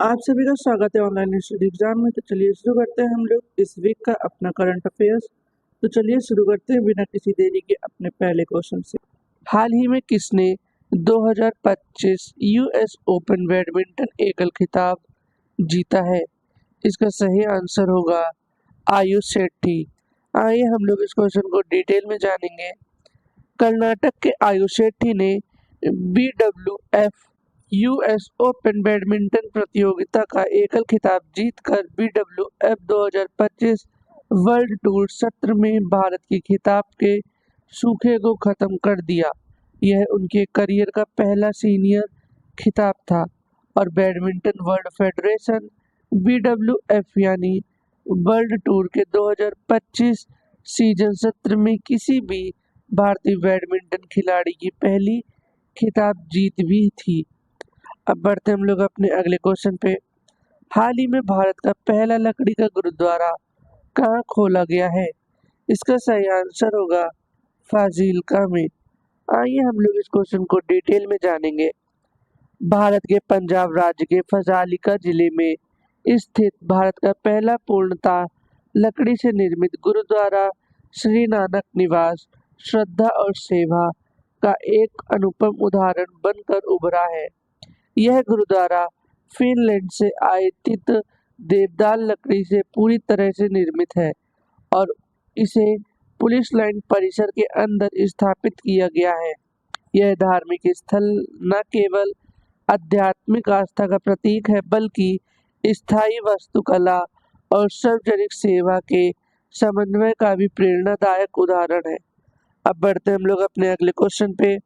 आप सभी का स्वागत है ऑनलाइन इंस्टीट्यूट एग्जाम में। तो चलिए शुरू करते हैं हम लोग इस वीक का अपना करंट अफेयर्स। तो चलिए शुरू करते हैं बिना किसी देरी के अपने पहले क्वेश्चन से। हाल ही में किसने 2025 यूएस ओपन बैडमिंटन एकल खिताब जीता है? इसका सही आंसर होगा आयुष शेट्टी। आइए हम लोग इस क्वेश्चन को डिटेल में जानेंगे। कर्नाटक के आयुष शेट्टी ने BWF यूएस ओपन बैडमिंटन प्रतियोगिता का एकल खिताब जीतकर BWF 2025 वर्ल्ड टूर सत्र में भारत के खिताब के सूखे को खत्म कर दिया। यह उनके करियर का पहला सीनियर खिताब था और बैडमिंटन वर्ल्ड फेडरेशन BWF यानी वर्ल्ड टूर के 2025 सीजन सत्र में किसी भी भारतीय बैडमिंटन खिलाड़ी की पहली खिताब जीत भी थी। अब बढ़ते हम लोग अपने अगले क्वेश्चन पे। हाल ही में भारत का पहला लकड़ी का गुरुद्वारा कहाँ खोला गया है? इसका सही आंसर होगा फाजिल्का में। आइए हम लोग इस क्वेश्चन को डिटेल में जानेंगे। भारत के पंजाब राज्य के फाजिल्का जिले में स्थित भारत का पहला पूर्णतः लकड़ी से निर्मित गुरुद्वारा श्री नानक निवास श्रद्धा और सेवा का एक अनुपम उदाहरण बनकर उभरा है। यह गुरुद्वारा फिनलैंड से आयातित देवदार लकड़ी से पूरी तरह से निर्मित है और इसे पुलिस लाइन परिसर के अंदर स्थापित किया गया है। यह धार्मिक स्थल न केवल आध्यात्मिक आस्था का प्रतीक है बल्कि स्थायी वास्तुकला और सार्वजनिक सेवा के समन्वय का भी प्रेरणादायक उदाहरण है। अब बढ़ते हम लोग अपने अगले क्वेश्चन पे।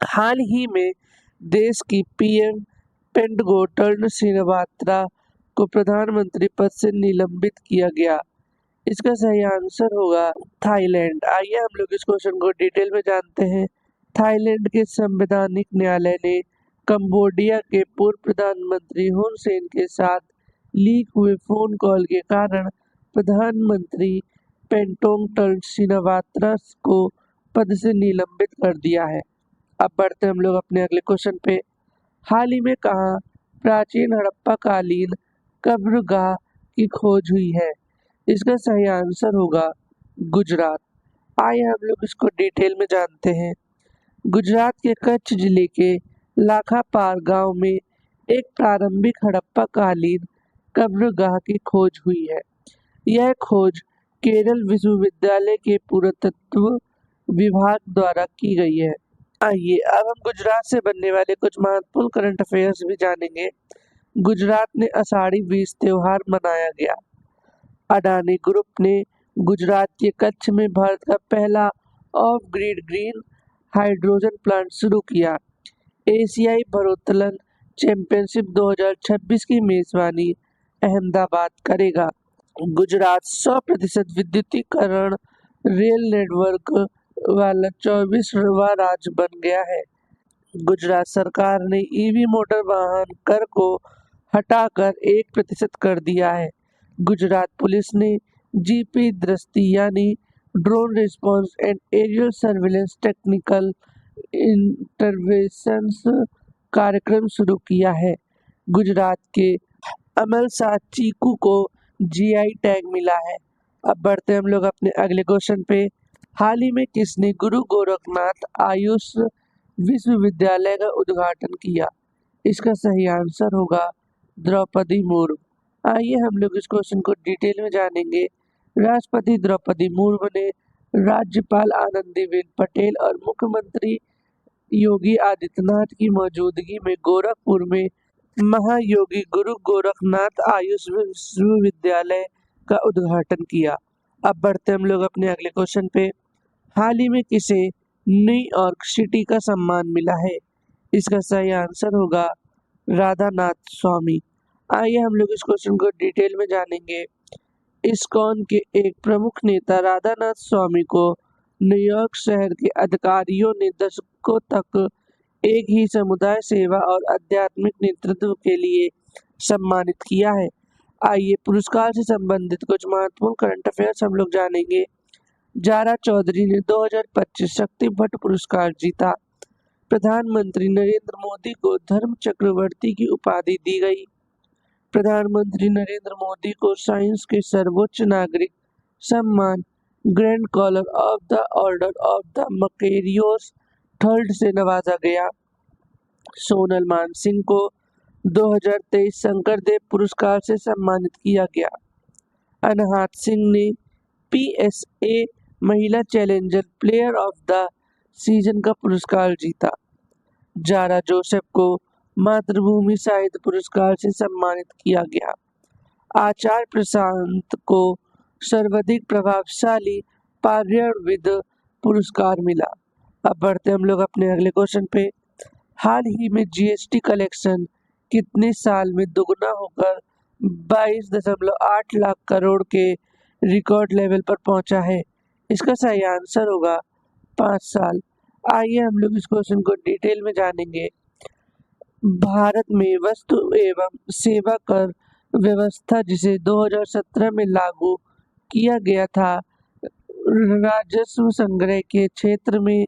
हाल ही में देश की पीएम पेंटगो टर्न श्रीवात्रा को प्रधानमंत्री पद से निलंबित किया गया। इसका सही आंसर होगा थाईलैंड। आइए हम लोग इस क्वेश्चन को डिटेल में जानते हैं। थाईलैंड के संवैधानिक न्यायालय ने कंबोडिया के पूर्व प्रधानमंत्री हुन सेन के साथ लीक हुए फोन कॉल के कारण प्रधानमंत्री पेंटोंग टर्न श्रीवात्रा को पद से निलंबित कर दिया है। अब बढ़ते हम लोग अपने अगले क्वेश्चन पे। हाल ही में कहाँ प्राचीन हड़प्पा कालीन कब्रगाह की खोज हुई है? इसका सही आंसर होगा गुजरात। आइए हम लोग इसको डिटेल में जानते हैं। गुजरात के कच्छ जिले के लाखापार गांव में एक प्रारंभिक हड़प्पा कालीन कब्रगाह की खोज हुई है। यह खोज केरल विश्वविद्यालय के पुरातत्व विभाग द्वारा की गई है। आइए अब हम गुजरात से बनने वाले कुछ महत्वपूर्ण करंट अफेयर्स भी जानेंगे। गुजरात में आषाढ़ी बीज त्योहार मनाया गया। अडानी ग्रुप ने गुजरात के कच्छ में भारत का पहला of grid green hydrogen plant शुरू किया। एशियाई भारोत्तोलन चैंपियनशिप 2026 की मेजबानी अहमदाबाद करेगा। गुजरात 100% विद्युतीकरण रेल नेटवर्क वाला 24वां राज्य बन गया है। गुजरात सरकार ने ईवी मोटर वाहन कर को हटाकर 1% कर दिया है। गुजरात पुलिस ने जीपी दृष्टि यानी drone response and aerial surveillance technical interventions कार्यक्रम शुरू किया है। गुजरात के अमल साथ चीकू को जीआई टैग मिला है। अब बढ़ते हम लोग अपने अगले क्वेश्चन पे। हाल ही में किसने गुरु गोरखनाथ आयुष विश्वविद्यालय का उद्घाटन किया? इसका सही आंसर होगा द्रौपदी मुर्मू। आइए हम लोग इस क्वेश्चन को डिटेल में जानेंगे। राष्ट्रपति द्रौपदी मुर्मू ने राज्यपाल आनंदीबेन पटेल और मुख्यमंत्री योगी आदित्यनाथ की मौजूदगी में गोरखपुर में महायोगी गुरु गोरखनाथ आयुष विश्वविद्यालय का उद्घाटन किया। अब बढ़ते हम लोग अपने अगले क्वेश्चन पे। हाल ही में किसे न्यूयॉर्क सिटी का सम्मान मिला है? इसका सही आंसर होगा राधानाथ स्वामी। आइए हम लोग इस क्वेश्चन को डिटेल में जानेंगे। इस्कॉन के एक प्रमुख नेता राधानाथ स्वामी को न्यूयॉर्क शहर के अधिकारियों ने दशकों तक एक ही समुदाय सेवा और आध्यात्मिक नेतृत्व के लिए सम्मानित किया है। आइए पुरस्कार से संबंधित कुछ महत्वपूर्ण करंट अफेयर्स हम लोग जानेंगे। जारा चौधरी ने 2025 शक्ति भट्ट पुरस्कार जीता। प्रधानमंत्री नरेंद्र मोदी को धर्म चक्रवर्ती की उपाधि दी गई। प्रधानमंत्री नरेंद्र मोदी को साइंस के सर्वोच्च नागरिक सम्मान grand collar of the order of the Makarios third से नवाजा गया। सोनल मानसिंह को 2023 शंकरदेव पुरस्कार से सम्मानित किया गया। अनहात सिंह ने PSA महिला challenger player of the season का पुरस्कार जीता। जारा जोसेफ को मातृभूमि साहित्य पुरस्कार से सम्मानित किया गया। आचार्य प्रशांत को सर्वाधिक प्रभावशाली पर्यावरणविद पुरस्कार मिला। अब बढ़ते हम लोग अपने अगले क्वेश्चन पे। हाल ही में GST कलेक्शन कितने साल में दुगना होकर 22.8 लाख करोड़ के रिकॉर्ड लेवल पर पहुंचा है? इसका सही आंसर होगा 5 साल। आइए हम लोग इस क्वेश्चन को डिटेल में जानेंगे। भारत में वस्तु एवं सेवा कर व्यवस्था जिसे 2017 में लागू किया गया था, राजस्व संग्रह के क्षेत्र में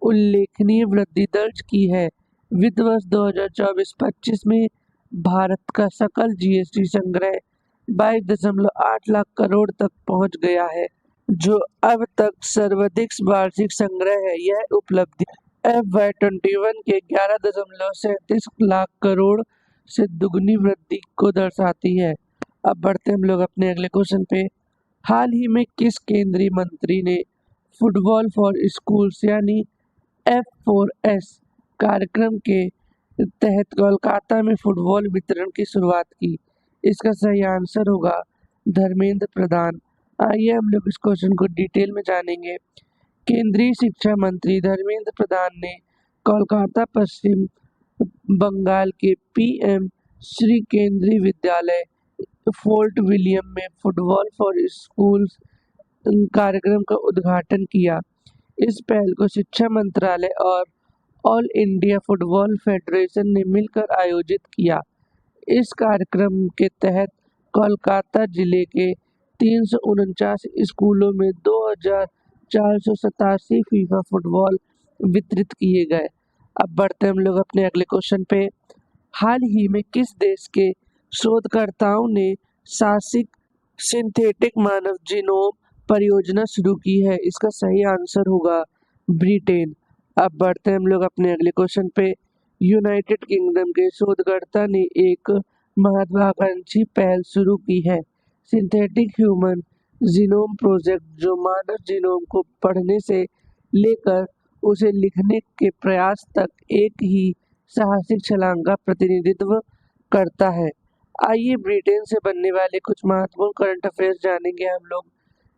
उल्लेखनीय वृद्धि दर्ज की है। वित्त वर्ष 2024-25 में भारत का सकल GST संग्रह 22.8 लाख करोड़ तक पहुंच गया है, जो अब तक सर्वाधिक वार्षिक संग्रह है। यह उपलब्धि FY21 के 11.37 लाख करोड़ से दुगनी वृद्धि को दर्शाती है। अब बढ़ते हम लोग अपने अगले क्वेश्चन पे। हाल ही में किस केंद्रीय मंत्री ने फुटबॉल फॉर स्कूल्स यानी F4S कार्यक्रम के तहत कोलकाता में फुटबॉल वितरण की शुरुआत की? इसका सही आंसर होगा धर्मेंद्र प्रधान। आइए हम लोग इस क्वेश्चन को डिटेल में जानेंगे। केंद्रीय शिक्षा मंत्री धर्मेंद्र प्रधान ने कोलकाता पश्चिम बंगाल के PM श्री केंद्रीय विद्यालय फोर्ट विलियम में फुटबॉल फॉर स्कूल्स कार्यक्रम का उद्घाटन किया। इस पहल को शिक्षा मंत्रालय और ऑल इंडिया फुटबॉल फेडरेशन ने मिलकर आयोजित किया। इस कार्यक्रम के तहत कोलकाता जिले के 349 स्कूलों में 2487 फीफा फुटबॉल वितरित किए गए। अब बढ़ते हम लोग अपने अगले क्वेश्चन पे। हाल ही में किस देश के शोधकर्ताओं ने शासिक सिंथेटिक मानव जीनोम परियोजना शुरू की है? इसका सही आंसर होगा ब्रिटेन। अब बढ़ते हम लोग अपने अगले क्वेश्चन पे। यूनाइटेड किंगडम के शोधकर्ता ने एक महत्वाकांक्षी पहल शुरू की है, सिंथेटिक ह्यूमन जीनोम प्रोजेक्ट, जो मानव जीनोम को पढ़ने से लेकर उसे लिखने के प्रयास तक एक ही साहसिक छलांग का प्रतिनिधित्व करता है। आइए ब्रिटेन से बनने वाले कुछ महत्वपूर्ण करंट अफेयर्स जानेंगे हम लोग।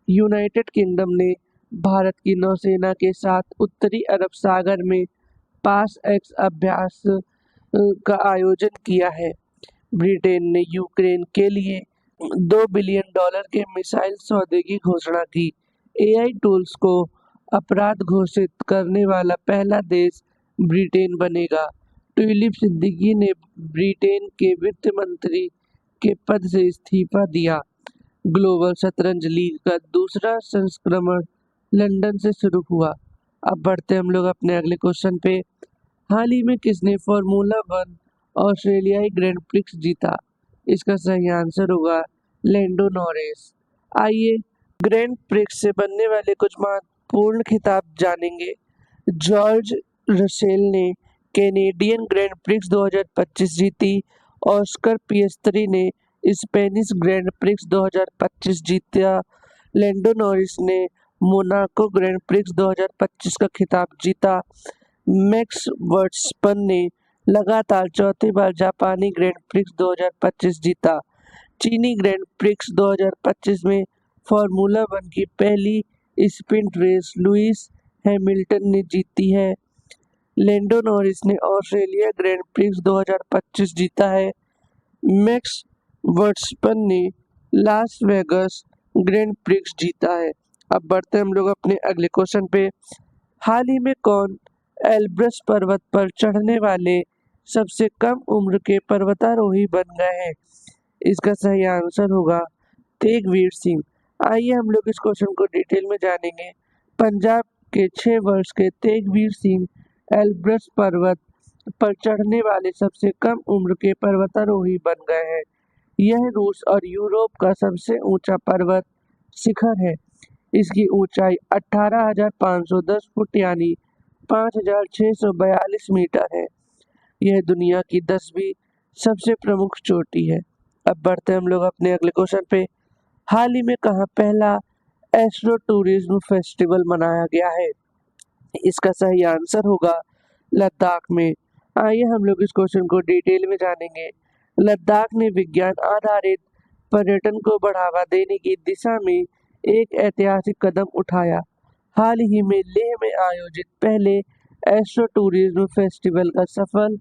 यूनाइटेड किंगडम ने भारत की नौसेना के साथ उत्तरी अरब सागर में पास एक्स अभ्यास का आयोजन किया है। ब्रिटेन ने यूक्रेन के लिए $2 बिलियन के मिसाइल सौदे की घोषणा की। AI टूल्स को अपराध घोषित करने वाला पहला देश ब्रिटेन बनेगा। ट्यूलिप सिद्दीकी ने ब्रिटेन के वित्त मंत्री के पद से इस्तीफा दिया। ग्लोबल शतरंज लीग का दूसरा संस्करण लंदन से शुरू हुआ। अब बढ़ते हम लोग अपने अगले क्वेश्चन पे। हाल ही में किसने फार्मूला 1 ऑस्ट्रेलियाई ग्रैंड प्रिक्स जीता? इसका सही आंसर होगा लैंडो नॉरिस। आइए ग्रैंड प्रिक्स से बनने वाले कुछ महत्वपूर्ण खिताब जानेंगे। जॉर्ज रसेल ने कैनेडियन ग्रैंड प्रिक्स 2025 जीती। ऑस्कर पियस्त्री ने स्पेनिश ग्रैंड प्रिक्स 2025 जीता। लैंडो नॉरिस ने मोनाको ग्रैंड प्रिक्स 2025 का खिताब जीता। मैक्स वर्स्टैपन ने लगातार चौथी बार जापानी ग्रैंड प्रिक्स 2025 जीता। चीनी ग्रैंड प्रिक्स 2025 में फार्मूला 1 की पहली स्प्रिंट रेस लुइस हैमिल्टन ने जीती है। लैंडो नॉरिस ने ऑस्ट्रेलिया ग्रैंड प्रिक्स 2025 जीता है। मैक्स वर्स्टैपन ने लास वेगास ग्रैंड प्रिक्स जीता है। अब बढ़ते हम लोग अपने अगले क्वेश्चन पे। हाल ही में कौन एल्ब्रस पर्वत पर चढ़ने वाले सबसे कम उम्र के पर्वतारोही बन गए हैं? इसका सही आंसर होगा तेगवीर सिंह। आइए हम लोग इस क्वेश्चन को डिटेल में जानेंगे। पंजाब के 6 वर्ष के तेगवीर सिंह एल्ब्रस पर्वत पर चढ़ने वाले सबसे कम उम्र के पर्वतारोही बन गए हैं। यह रूस और यूरोप का सबसे ऊंचा पर्वत शिखर है। इसकी ऊंचाई 18,510 फुट यानी 5,642 मीटर है। यह दुनिया की 10वीं सबसे प्रमुख चोटी है। अब बढ़ते हम लोग अपने अगले क्वेश्चन पे। हाल ही में कहाँ पहला एस्ट्रो टूरिज्म फेस्टिवल मनाया गया है? इसका सही आंसर होगा लद्दाख में। आइए हम लोग इस क्वेश्चन को डिटेल में जानेंगे। लद्दाख ने विज्ञान आधारित पर्यटन को बढ़ावा देने की दिशा में एक ऐतिहासिक कदम उठाया। हाल ही में लेह में आयोजित पहले एस्ट्रो टूरिज्म फेस्टिवल का सफल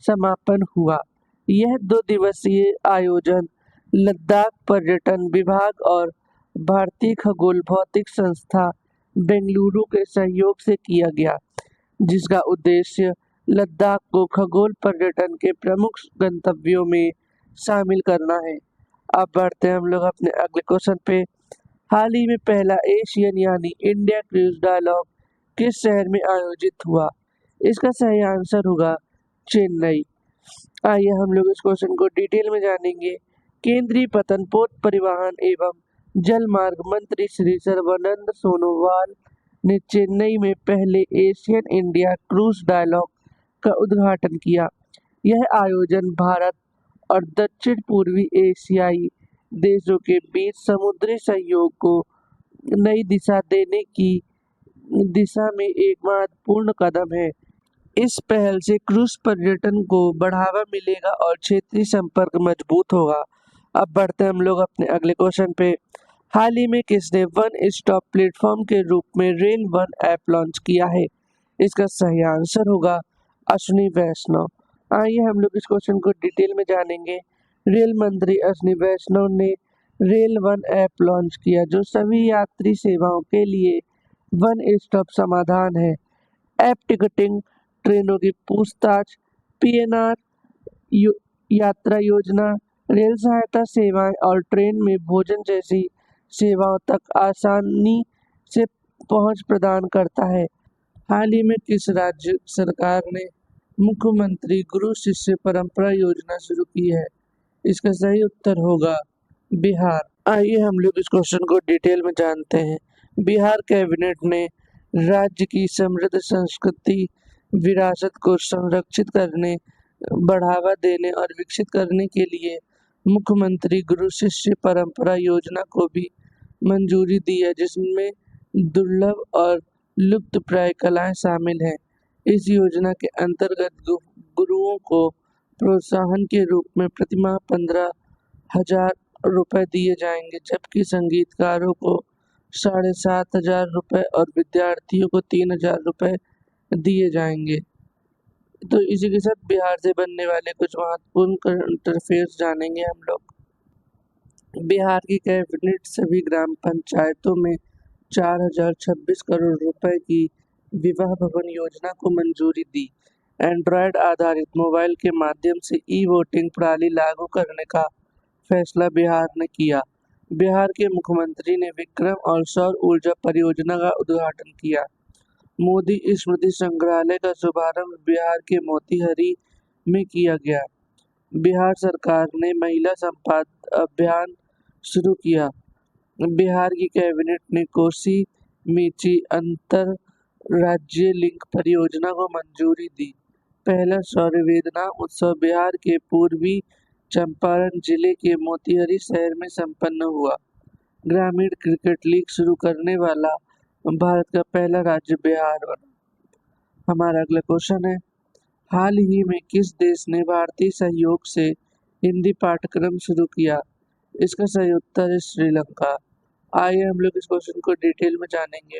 समापन हुआ। यह 2 दिवसीय आयोजन लद्दाख पर्यटन विभाग और भारतीय खगोल भौतिक संस्था बेंगलुरु के सहयोग से किया गया, जिसका उद्देश्य लद्दाख को खगोल पर्यटन के प्रमुख गंतव्यों में शामिल करना है। अब बढ़ते हैं हम लोग अपने अगले क्वेश्चन पे। हाल ही में पहला एशियन यानी इंडिया क्रूज डायलॉग किस शहर में आयोजित हुआ? इसका सही आंसर होगा चेन्नई। आइए हम लोग इस क्वेश्चन को डिटेल में जानेंगे। केंद्रीय पतन पोत परिवहन एवं जल मार्ग मंत्री श्री सर्बानंद सोनोवाल ने चेन्नई में पहले एशियन इंडिया क्रूज डायलॉग का उद्घाटन किया। यह आयोजन भारत और दक्षिण पूर्वी एशियाई देशों के बीच समुद्री सहयोग को नई दिशा देने की दिशा में एक महत्वपूर्ण कदम है। इस पहल से क्रूज पर्यटन को बढ़ावा मिलेगा और क्षेत्रीय संपर्क मजबूत होगा। अब बढ़ते हैं हम लोग अपने अगले क्वेश्चन पे। हाल ही में किसने वन स्टॉप प्लेटफॉर्म के रूप में रेल वन ऐप लॉन्च किया है? इसका सही आंसर होगा अश्विनी वैष्णव। आइए हम लोग इस क्वेश्चन को डिटेल में जानेंगे। रेल मंत्री अश्विनी वैष्णव ने रेल वन ऐप लॉन्च किया, जो सभी यात्री सेवाओं के लिए वन स्टॉप समाधान है। ऐप टिकटिंग, ट्रेनों की पूछताछ, पीएनआर, यात्रा योजना, रेल सहायता सेवाएं और ट्रेन में भोजन जैसी सेवाओं तक आसानी से पहुंच प्रदान करता है। हाल ही में किस राज्य सरकार ने मुख्यमंत्री गुरु शिष्य परंपरा योजना शुरू की है? इसका सही उत्तर होगा बिहार। आइए हम लोग इस क्वेश्चन को डिटेल में जानते हैं। बिहार कैबिनेट ने राज्य की समृद्ध संस्कृति विरासत को संरक्षित करने, बढ़ावा देने और विकसित करने के लिए मुख्यमंत्री गुरु शिष्य परंपरा योजना को भी मंजूरी दी है, जिसमें दुर्लभ और लुप्तप्राय कलाएं शामिल हैं। इस योजना के अंतर्गत गुरुओं को प्रोत्साहन के रूप में प्रतिमाह 15,000 रुपए दिए जाएंगे, जबकि संगीतकारों को 7,500 रुपए और विद्यार्थियों को 3,000 रुपए दिए जाएंगे। तो इसी के साथ बिहार से बनने वाले कुछ महत्वपूर्ण करंट अफेयर्स जानेंगे हम लोग। बिहार की कैबिनेट सभी ग्राम पंचायतों में 4,026 करोड़ रुपए की विवाह भवन योजना को मंजूरी दी। एंड्रॉयड आधारित मोबाइल के माध्यम से ई वोटिंग प्रणाली लागू करने का फैसला बिहार ने किया। बिहार के मुख्यमंत्री ने विक्रम और सौर ऊर्जा परियोजना का उद्घाटन किया। मोदी स्मृति संग्रहालय का शुभारंभ बिहार के मोतीहारी में किया गया। बिहार सरकार ने महिला संपाद अभियान शुरू किया। बिहार की कैबिनेट ने कोसी मेची अंतर राज्य लिंक परियोजना को मंजूरी दी। पहला सौर वेदना उत्सव बिहार के पूर्वी चंपारण जिले के मोतीहारी शहर में संपन्न हुआ। ग्रामीण क्रिकेट लीग शुरू करने वाला भारत का पहला राज्य बिहार बना। हमारा अगला क्वेश्चन है, हाल ही में किस देश ने भारतीय सहयोग से हिंदी पाठ्यक्रम शुरू किया? इसका सही उत्तर है श्रीलंका। आइए हम लोग इस क्वेश्चन को डिटेल में जानेंगे।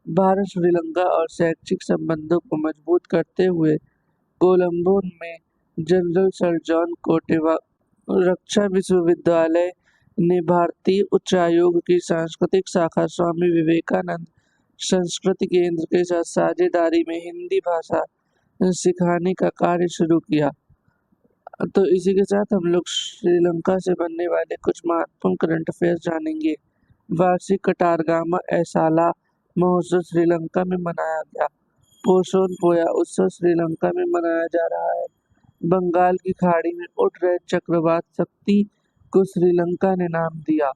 भारत श्रीलंका और शैक्षिक संबंधों को मजबूत करते हुए कोलंबो में जनरल सर जॉन कोटेवा रक्षा विश्वविद्यालय ने भारतीय उच्चायोग की सांस्कृतिक शाखा स्वामी विवेकानंद संस्कृति केंद्र के साथ साझेदारी में हिंदी भाषा सिखाने का कार्य शुरू किया। तो इसी के साथ हम लोग श्रीलंका से बनने वाले कुछ महत्वपूर्ण करंट अफेयर्स जानेंगे। वार्षिक कटारगामा ऐसाला महोत्सव श्रीलंका में मनाया गया। पोषण पोया उत्सव श्रीलंका में मनाया जा रहा है। बंगाल की खाड़ी में उठ रहे चक्रवात शक्ति को श्रीलंका ने नाम दिया।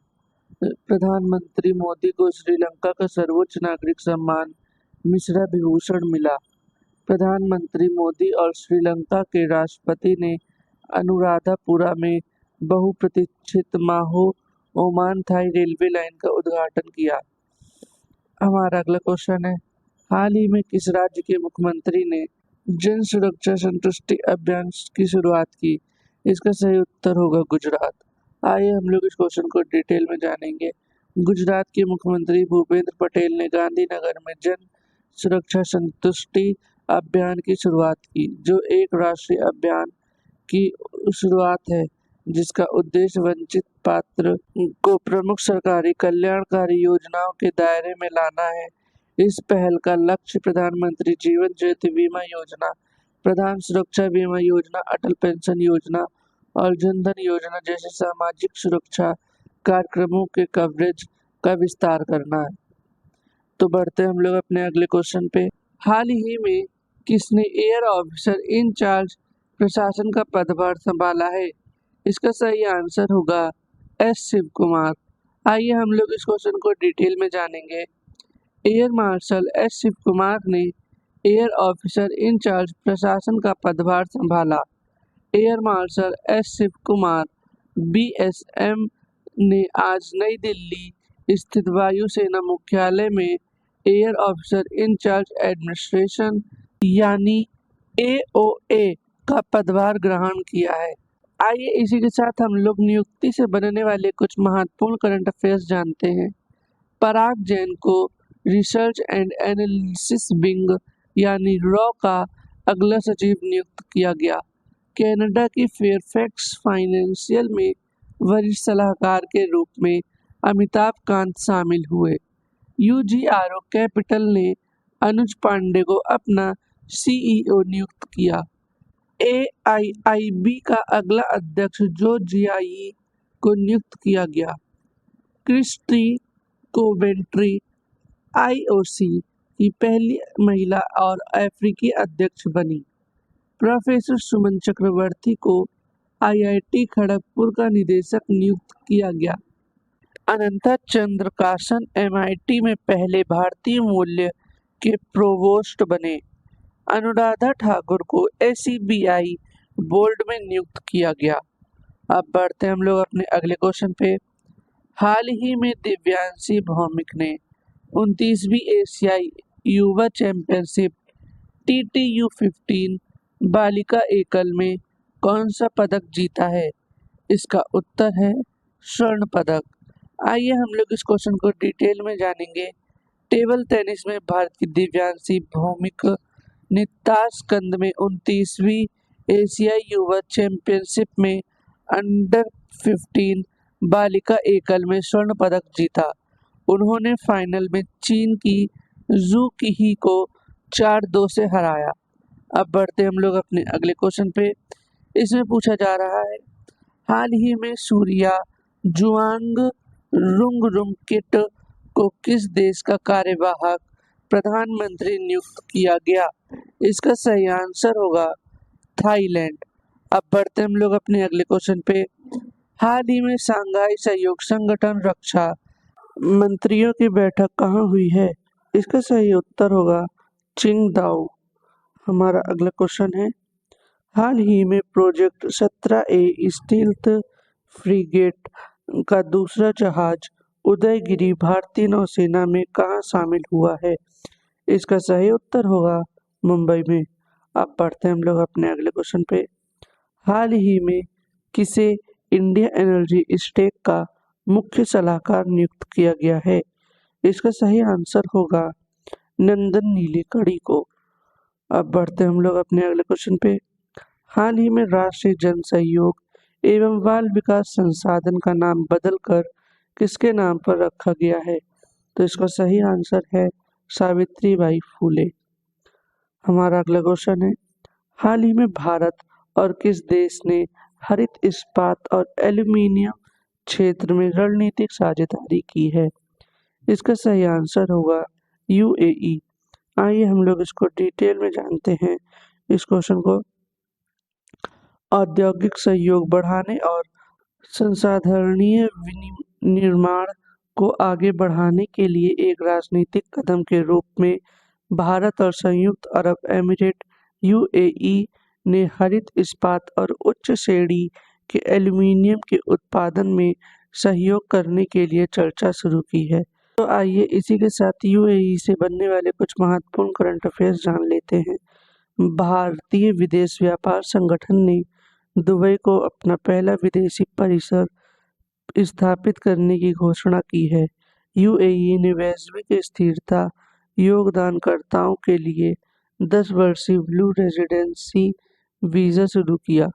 प्रधानमंत्री मोदी को श्रीलंका का सर्वोच्च नागरिक सम्मान मिश्रा विभूषण मिला। प्रधानमंत्री मोदी और श्रीलंका के राष्ट्रपति ने अनुराधापुरा में बहुप्रतीक्षित माहो ओमान थाई रेलवे लाइन का उद्घाटन किया। हमारा अगला क्वेश्चन है, हाल ही में किस राज्य के मुख्यमंत्री ने जन सुरक्षा संतुष्टि अभियान की शुरुआत की? इसका सही उत्तर होगा गुजरात। आइए हम लोग इस क्वेश्चन को डिटेल में जानेंगे। गुजरात के मुख्यमंत्री भूपेंद्र पटेल ने गांधीनगर में जन सुरक्षा संतुष्टि अभियान की शुरुआत की, जो एक राष्ट्रीय अभियान की शुरुआत है जिसका उद्देश्य वंचित पात्र को प्रमुख सरकारी कल्याणकारी योजनाओं के दायरे में लाना है। इस पहल का लक्ष्य प्रधानमंत्री जीवन ज्योति बीमा योजना, प्रधान सुरक्षा बीमा योजना, अटल पेंशन योजना और जनधन योजना जैसे सामाजिक सुरक्षा कार्यक्रमों के कवरेज का विस्तार करना है। तो बढ़ते हम लोग अपने अगले क्वेश्चन पे। हाल ही में किसने एयर ऑफिसर इंचार्ज प्रशासन का पदभार संभाला है? इसका सही आंसर होगा एस शिव कुमार। आइए हम लोग इस क्वेश्चन को डिटेल में जानेंगे। Air marshal S Shiv Kumar ने एयर ऑफिसर इंचार्ज प्रशासन का पदभार संभाला। Air marshal S Shiv Kumar BSM ने आज नई दिल्ली स्थित वायुसेना मुख्यालय में एयर ऑफिसर इंचार्ज एडमिनिस्ट्रेशन यानी एओए का पदभार ग्रहण किया है। आइए इसी के साथ हम लोग नियुक्ति से बनने वाले कुछ महत्वपूर्ण करंट अफेयर्स जानते हैं। पराग जैन को रिसर्च एंड एनालिसिस विंग यानी रॉ का अगला सचिव नियुक्त किया गया। कनाडा की फेयरफैक्स फाइनेंशियल में वरिष्ठ सलाहकार के रूप में अमिताभ कांत शामिल हुए। यूजीआरओ कैपिटल ने अनुज पांडे को अपना सीईओ नियुक्त किया। एआईआईबी का अगला अध्यक्ष जो जियाई को नियुक्त किया गया। क्रिस्टी कोवेंट्री आईओसी की पहली महिला और अफ्रीकी अध्यक्ष बनी। प्रोफेसर सुमन चक्रवर्ती को आईआईटी खड़गपुर का निदेशक नियुक्त किया गया। अनंता चंद्रकासन एमआईटी में पहले भारतीय मूल्य के प्रोवोस्ट बने। अनुराधा ठाकुर को एसीबीआई बोर्ड में नियुक्त किया गया। अब बढ़ते हम लोग अपने अगले क्वेश्चन पे। हाल ही में दिव्यांशी भौमिक ने 29वीं एशियाई युवा चैंपियनशिप TTU15 बालिका एकल में कौन सा पदक जीता है? इसका उत्तर है स्वर्ण पदक। आइए हम लोग इस क्वेश्चन को डिटेल में जानेंगे। टेबल टेनिस में भारत की दिव्यांशी भौमिक ने ताशकंद में 29वीं एशियाई युवा चैंपियनशिप में अंडर 15 बालिका एकल में स्वर्ण पदक जीता। उन्होंने फाइनल में चीन की जू कीही को 4-2 से हराया। अब बढ़ते हम लोग अपने अगले क्वेश्चन पे। इसमें पूछा जा रहा है, हाल ही में सूर्या जुआंग रुंगरुंगकिट को किस देश का कार्यवाहक प्रधानमंत्री नियुक्त किया गया? इसका सही आंसर होगा थाईलैंड। अब बढ़ते हम लोग अपने अगले क्वेश्चन पे। हाल ही में शंघाई सहयोग संगठन रक्षा मंत्रियों की बैठक कहाँ हुई है? इसका सही उत्तर होगा चिंगदाओ। हमारा अगला क्वेश्चन है, हाल ही में प्रोजेक्ट 17A स्टील्थ फ्रीगेट का दूसरा जहाज उदयगिरी भारतीय नौसेना में कहाँ शामिल हुआ है? इसका सही उत्तर होगा मुंबई में। अब बढ़ते हैं हम लोग अपने अगले क्वेश्चन पे। हाल ही में किसे इंडिया एनर्जी स्टेक का मुख्य सलाहकार नियुक्त किया गया है? इसका सही आंसर होगा नंदन नीलेकणी को। अब बढ़ते हम लोग अपने अगले क्वेश्चन पे। हाल ही में राष्ट्रीय जन सहयोग एवं बाल विकास संसाधन का नाम बदलकर किसके नाम पर रखा गया है? तो इसका सही आंसर है सावित्रीबाई फूले। हमारा अगला क्वेश्चन है, हाल ही में भारत और किस देश ने हरित इस्पात और एल्यूमीनियम क्षेत्र में रणनीतिक साझेदारी की है? इसका सही आंसर होगा यूएई। आइए हम लोग इसको डिटेल में जानते हैं। इस क्वेश्चन को औद्योगिक सहयोग बढ़ाने और संसाधनीय विनिर्माण को आगे बढ़ाने के लिए एक राजनीतिक कदम के रूप में भारत और संयुक्त अरब अमीरात यूएई ने हरित इस्पात और उच्च श्रेणी के एल्यूमीनियम के उत्पादन में सहयोग करने के लिए चर्चा शुरू की है। तो आइए इसी के साथ यूएई से बनने वाले कुछ महत्वपूर्ण करंट अफेयर्स जान लेते हैं। भारतीय विदेश व्यापार संगठन ने दुबई को अपना पहला विदेशी परिसर स्थापित करने की घोषणा की है। यूएई ने वैश्विक स्थिरता योगदानकर्ताओं के लिए 10 वर्षीय ब्लू रेजिडेंसी वीज़ा शुरू किया।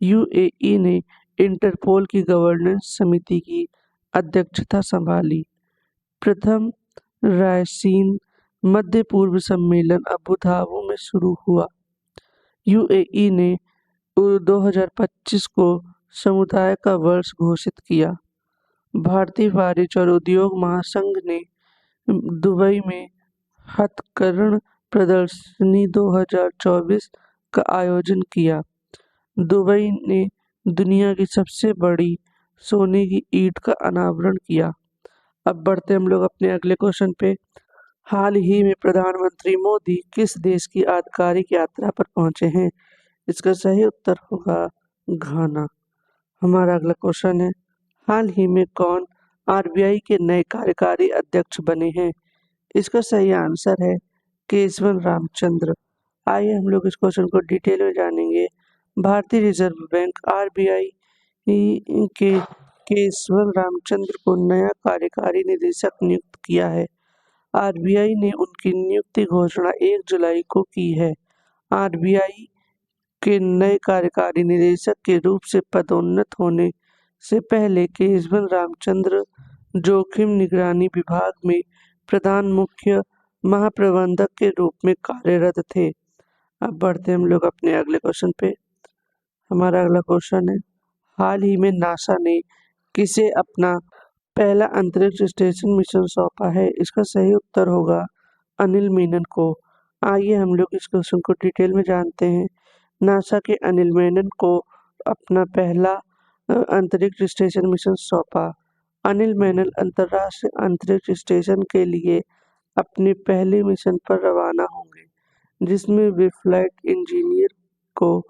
यूएई ने इंटरपोल की गवर्नेंस समिति की अध्यक्षता संभाली। प्रथम रायसीन मध्य पूर्व सम्मेलन अबू धाबी में शुरू हुआ। यूएई ने 2025 को समुदाय का वर्ष घोषित किया। भारतीय वाणिज्य और उद्योग महासंघ ने दुबई में हथकरघा प्रदर्शनी 2024 का आयोजन किया। दुबई ने दुनिया की सबसे बड़ी सोने की ईंट का अनावरण किया। अब बढ़ते हम लोग अपने अगले क्वेश्चन पे। हाल ही में प्रधानमंत्री मोदी किस देश की आधिकारिक यात्रा पर पहुंचे हैं? इसका सही उत्तर होगा घाना। हमारा अगला क्वेश्चन है, हाल ही में कौन आरबीआई के नए कार्यकारी अध्यक्ष बने हैं? इसका सही आंसर है केशवन रामचंद्र। आइए हम लोग इस क्वेश्चन को डिटेल में जानेंगे। भारतीय रिजर्व बैंक आरबीआई के केशवन रामचंद्र को नया कार्यकारी निदेशक नियुक्त किया है। आरबीआई ने उनकी नियुक्ति घोषणा 1 जुलाई को की है। आरबीआई के नए कार्यकारी निदेशक के रूप से पदोन्नत होने से पहले केशवन रामचंद्र जोखिम निगरानी विभाग में प्रधान मुख्य महाप्रबंधक के रूप में कार्यरत थे। अब बढ़ते हम लोग अपने अगले क्वेश्चन पे। हमारा अगला क्वेश्चन है, हाल ही में नासा ने किसे अपना पहला अंतरिक्ष स्टेशन मिशन सौंपा है? इसका सही उत्तर होगा अनिल मेनन को। आइए हम लोग इस क्वेश्चन को डिटेल में जानते हैं। नासा के अनिल मेनन को अपना पहला अंतरिक्ष स्टेशन मिशन सौंपा। अनिल मेनन अंतर्राष्ट्रीय अंतरिक्ष स्टेशन के लिए अपने पहले मिशन पर रवाना होंगे, जिसमें वे फ्लाइट इंजीनियर को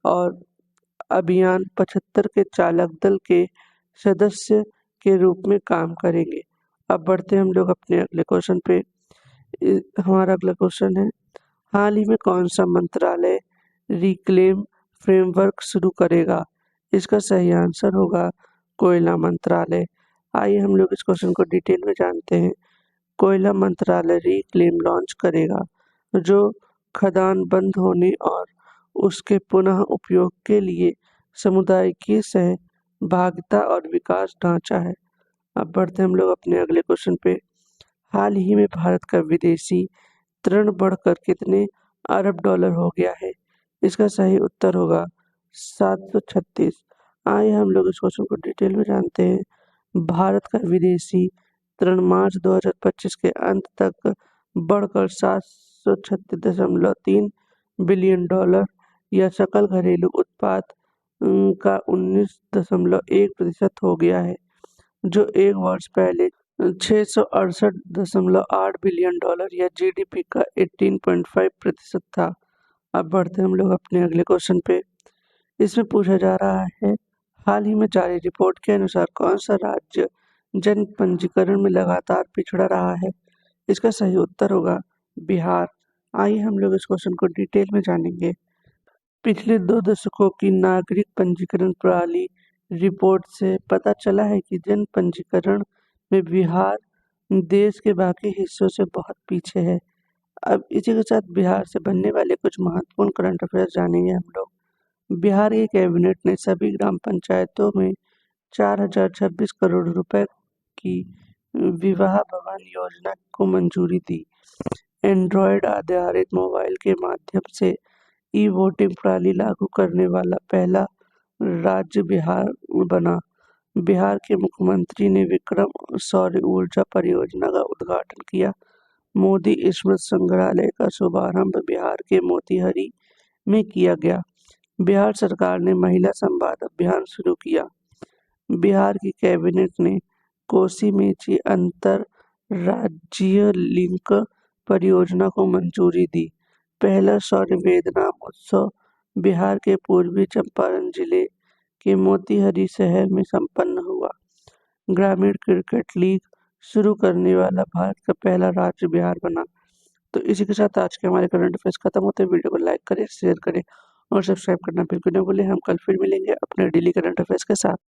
और अभियान 75 के चालक दल के सदस्य के रूप में काम करेंगे। अब बढ़ते हम लोग अपने अगले क्वेश्चन पे। हमारा अगला क्वेश्चन है, हाल ही में कौन सा मंत्रालय रिक्लेम फ्रेमवर्क शुरू करेगा? इसका सही आंसर होगा कोयला मंत्रालय। आइए हम लोग इस क्वेश्चन को डिटेल में जानते हैं। कोयला मंत्रालय रिक्लेम लॉन्च करेगा, जो खदान बंद होने और उसके पुनः उपयोग के लिए समुदाय की सहभागिता और विकास ढांचा है। अब बढ़ते हम लोग अपने अगले क्वेश्चन पे। हाल ही में भारत का विदेशी ऋण बढ़कर कितने अरब डॉलर हो गया है? इसका सही उत्तर होगा 736। आइए हम लोग इस क्वेश्चन को डिटेल में जानते हैं। भारत का विदेशी ऋण मार्च 2025 के अंत तक बढ़कर 736.3 बिलियन डॉलर या सकल घरेलू उत्पाद का 19.1% हो गया है, जो एक वर्ष पहले 668.8 बिलियन डॉलर या जीडीपी का 18.5% था। अब बढ़ते हम लोग अपने अगले क्वेश्चन पे। इसमें पूछा जा रहा है, हाल ही में जारी रिपोर्ट के अनुसार कौन सा राज्य जन पंजीकरण में लगातार पिछड़ा रहा है? इसका सही उत्तर होगा बिहार। आइए हम लोग इस क्वेश्चन को डिटेल में जानेंगे। पिछले 2 दशकों की नागरिक पंजीकरण प्रणाली रिपोर्ट से पता चला है कि जन पंजीकरण में बिहार देश के बाकी हिस्सों से बहुत पीछे है। अब इसी के साथ बिहार से बनने वाले कुछ महत्वपूर्ण करंट अफेयर्स जानेंगे हम लोग। बिहार की कैबिनेट ने सभी ग्राम पंचायतों में 4026 करोड़ रुपए की विवाह भवन योजना को मंजूरी दी। एंड्रॉयड आधारित मोबाइल के माध्यम से ई वोटिंग प्रणाली लागू करने वाला पहला राज्य बिहार बना। बिहार के मुख्यमंत्री ने विक्रम सौर ऊर्जा परियोजना का उद्घाटन किया। मोदी स्मृति संग्रहालय का शुभारंभ बिहार के मोतीहारी में किया गया। बिहार सरकार ने महिला संवाद अभियान शुरू किया। बिहार की कैबिनेट ने कोसी मेची अंतरराज्यीय लिंक परियोजना को मंजूरी दी। पहला सौर वेदनाम उत्सव बिहार के पूर्वी चंपारण जिले के मोतीहारी शहर में संपन्न हुआ। ग्रामीण क्रिकेट लीग शुरू करने वाला भारत का पहला राज्य बिहार बना। तो इसी के साथ आज के हमारे करंट अफेयर्स खत्म होते हैं। वीडियो को लाइक करें, शेयर करें और सब्सक्राइब करना बिल्कुल न भूलें। हम कल फिर मिलेंगे अपने डेली करंट अफेयर्स के साथ।